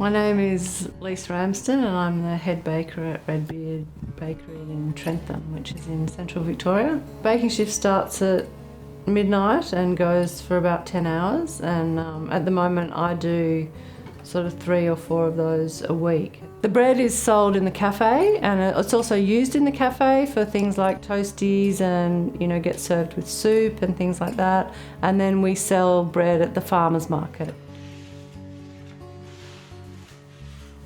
My name is Lise Ramsden and I'm the head baker at RedBeard Bakery in Trentham, which is in central Victoria. Baking shift starts at midnight and goes for about 10 hours, and at the moment I do sort of 3 or 4 of those a week. The bread is sold in the cafe, and it's also used in the cafe for things like toasties and, you know, get served with soup and things like that. And then we sell bread at the farmers market.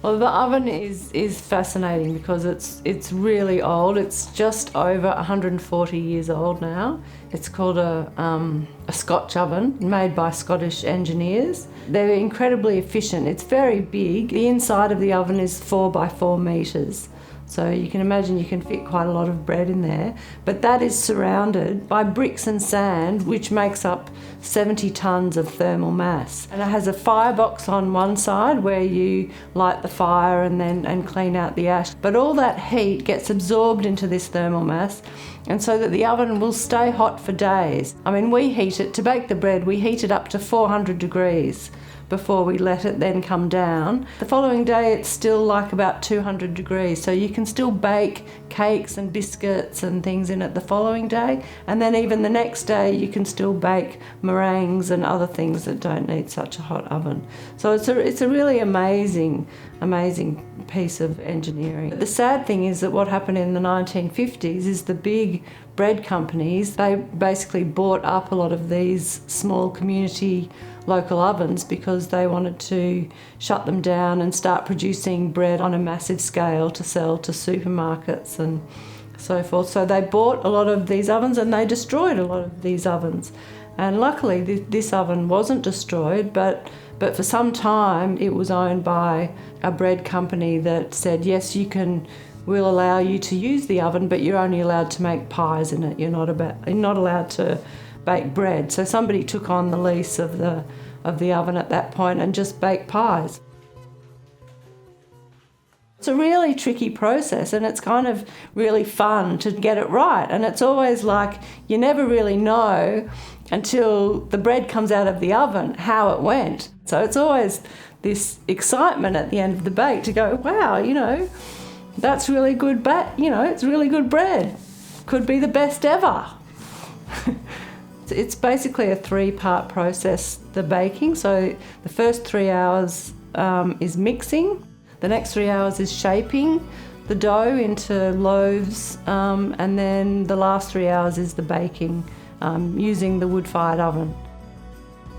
Well, the oven is fascinating because it's really old. It's just over 140 years old now. It's called a Scotch oven, made by Scottish engineers. They're incredibly efficient. It's very big. The inside of the oven is 4 by 4 metres. So you can imagine you can fit quite a lot of bread in there. But that is surrounded by bricks and sand, which makes up 70 tonnes of thermal mass. And it has a firebox on one side where you light the fire and clean out the ash. But all that heat gets absorbed into this thermal mass, and so that the oven will stay hot for days. I mean, we heat it, to bake the bread, we heat it up to 400 degrees before we let it then come down. The following day it's still like about 200 degrees, so you can still bake cakes and biscuits and things in it the following day, and then even the next day you can still bake meringues and other things that don't need such a hot oven. So it's a really amazing piece of engineering. The sad thing is that what happened in the 1950s is the big bread companies, they basically bought up a lot of these small community local ovens because they wanted to shut them down and start producing bread on a massive scale to sell to supermarkets and so forth. So they bought a lot of these ovens and they destroyed a lot of these ovens. And luckily this oven wasn't destroyed, but for some time it was owned by a bread company that said, yes, we'll allow you to use the oven, but you're only allowed to make pies in it. You're not allowed to bake bread. So somebody took on the lease of the oven at that point and just baked pies. It's a really tricky process, and it's kind of really fun to get it right. And it's always like you never really know until the bread comes out of the oven how it went. So it's always this excitement at the end of the bake to go, wow, you know, that's really good it's really good bread. Could be the best ever. It's basically a 3-part process, the baking. So the first 3 hours is mixing. The next 3 hours is shaping the dough into loaves. And then the last 3 hours is the baking, using the wood-fired oven.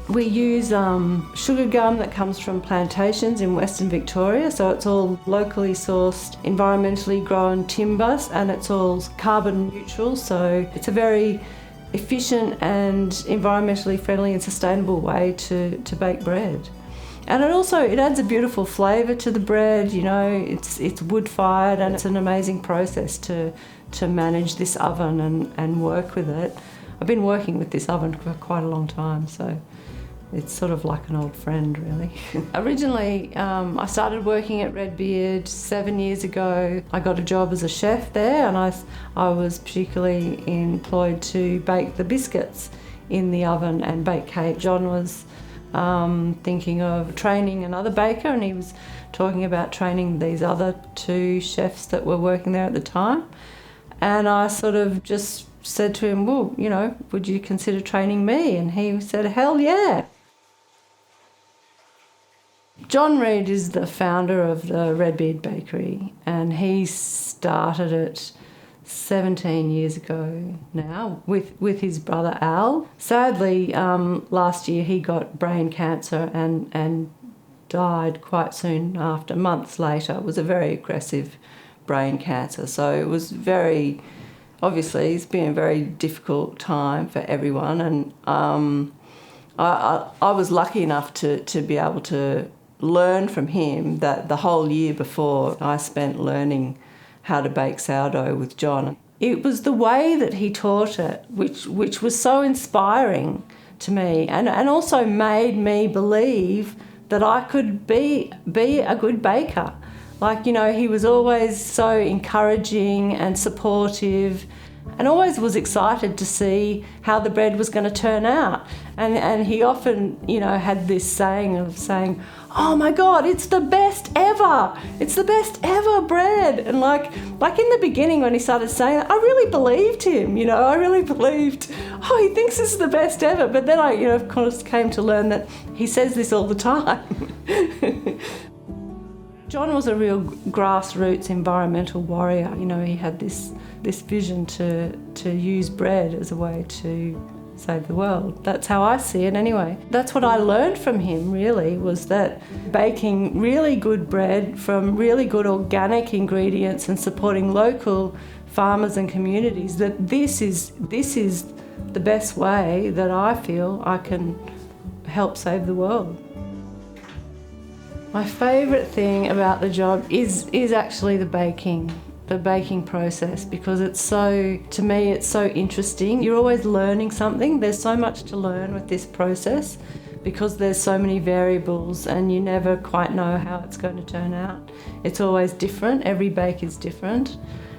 We use sugar gum that comes from plantations in Western Victoria, so it's all locally sourced, environmentally grown timber, and it's all carbon neutral, so it's a very efficient and environmentally friendly and sustainable way to bake bread. And it adds a beautiful flavour to the bread, you know, it's wood-fired, and it's an amazing process to manage this oven and work with it. I've been working with this oven for quite a long time, so it's sort of like an old friend, really. Originally, I started working at RedBeard 7 years ago. I got a job as a chef there, and I was particularly employed to bake the biscuits in the oven and bake cake. John was thinking of training another baker, and he was talking about training these other 2 chefs that were working there at the time. And I sort of just said to him, well, you know, would you consider training me? And he said, hell yeah. John Reid is the founder of the RedBeard Bakery, and he started it 17 years ago now with his brother Al. Sadly, last year he got brain cancer and died quite soon after, months later. It was a very aggressive brain cancer, so it was obviously it's been a very difficult time for everyone, and I was lucky enough to be able to learn from him. That the whole year before I spent learning how to bake sourdough with John. It was the way that he taught it which was so inspiring to me, and also made me believe that I could be a good baker. Like, you know, he was always so encouraging and supportive, and always was excited to see how the bread was going to turn out. And he often, had this saying, "Oh my God, it's the best ever! It's the best ever bread!" And like in the beginning when he started saying that, I really believed him. I really believed, oh, he thinks this is the best ever. But then I, of course, came to learn that he says this all the time. John was a real grassroots environmental warrior. He had this vision to use bread as a way to save the world. That's how I see it anyway. That's what I learned from him, really, was that baking really good bread from really good organic ingredients and supporting local farmers and communities, that this is the best way that I feel I can help save the world. My favourite thing about the job is actually the baking process, because to me it's so interesting. You're always learning something. There's so much to learn with this process because there's so many variables and you never quite know how it's going to turn out. It's always different. Every bake is different.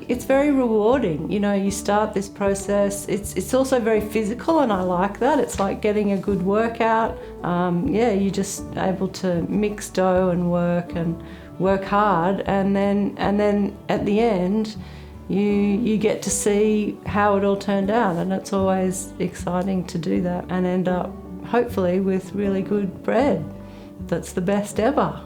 It's very rewarding. You start this process. It's also very physical, and I like that. It's like getting a good workout. You're just able to mix dough and work hard, and then at the end, you get to see how it all turned out, and it's always exciting to do that and end up hopefully with really good bread that's the best ever.